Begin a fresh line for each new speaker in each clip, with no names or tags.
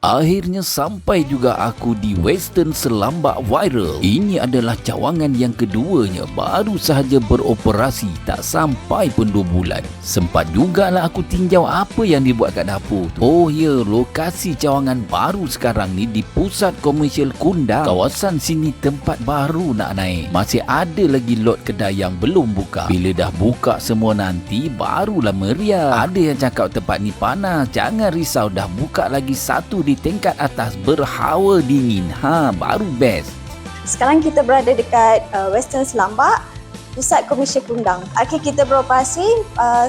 Akhirnya sampai juga aku di Western Selambak Viral. Ini adalah cawangan yang keduanya, baru sahaja beroperasi tak sampai pun 2 bulan. Sempat jugalah aku tinjau apa yang dibuat kat dapur tu. Oh ya, lokasi cawangan baru sekarang ni di pusat komersial Kundang. Kawasan sini tempat baru nak naik. Masih ada lagi lot kedai yang belum buka. Bila dah buka semua nanti barulah meriah. Ada yang cakap tempat ni panas. Jangan risau, dah buka lagi satu di tingkat atas berhawa dingin. Baru best.
Sekarang kita berada dekat Western Selambak, pusat komersial Kundang. Kita beroperasi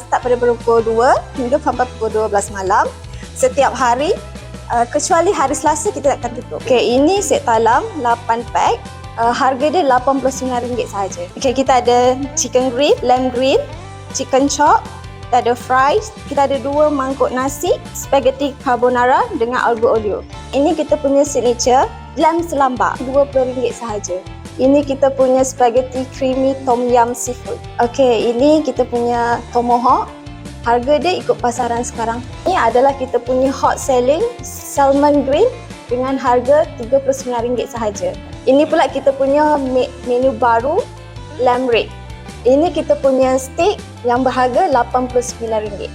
start pada pukul 2 hingga sampai pukul 12 malam setiap hari, kecuali hari Selasa kita akan tutup. Ini set talam 8 pack. Harga dia RM89 sahaja. Kita ada chicken grill, lamb grill, chicken chop, kita ada fries, kita ada 2 mangkuk nasi, spaghetti carbonara dengan algo olio. Ini kita punya signature lamb selambak, RM20 sahaja. Ini kita punya spaghetti creamy tom yum seafood. Ini kita punya tomahawk. Harga dia ikut pasaran sekarang. Ini adalah kita punya hot selling salmon grill dengan harga RM39 sahaja. Ini pula kita punya menu baru lamb rib. Ini kita punya steak yang berharga RM89.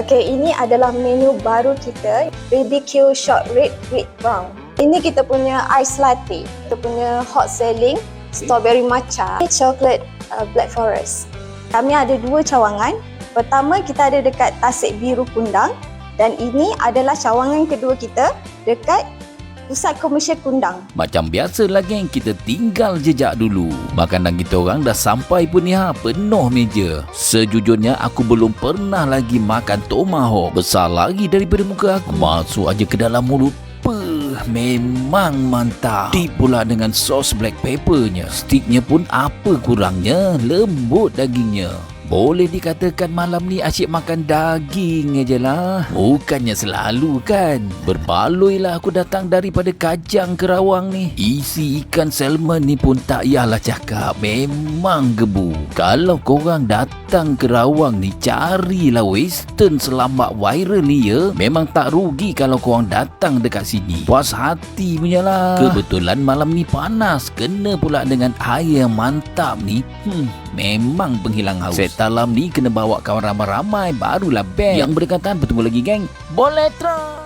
Ini adalah menu baru kita, BBQ short rib with brown. Ini kita punya ice latte, kita punya hot selling strawberry matcha, chocolate black forest. Kami ada 2 cawangan. Pertama kita ada dekat Tasik Biru Kundang, dan ini adalah cawangan kedua kita dekat pusat komersial Kundang.
Macam biasalah geng, kita tinggal jejak dulu. Makanan kita orang dah sampai pun ni, penuh meja. Sejujurnya aku belum pernah lagi makan tomahawk besar lagi daripada muka aku. Masuk aja ke dalam mulut, memang mantap. Tip pula dengan sos black peppernya. Stiknya pun apa kurangnya, lembut dagingnya. Boleh dikatakan malam ni asyik makan daging aje lah. Bukannya selalu kan. Berbaloi lah aku datang daripada Kajang Kerawang ni. Isi ikan salmon ni pun tak payahlah cakap, memang gebu. Kalau korang datang Kerawang ni, carilah Western Selambak Viral ni ya. Memang tak rugi kalau korang datang dekat sini. Puas hati punya lah. Kebetulan malam ni panas, kena pula dengan air yang mantap ni. Memang penghilang haus. Set talam ni kena bawa kawan ramai-ramai, barulah best. Yang berdekatan bertemu lagi geng. Boleh terus.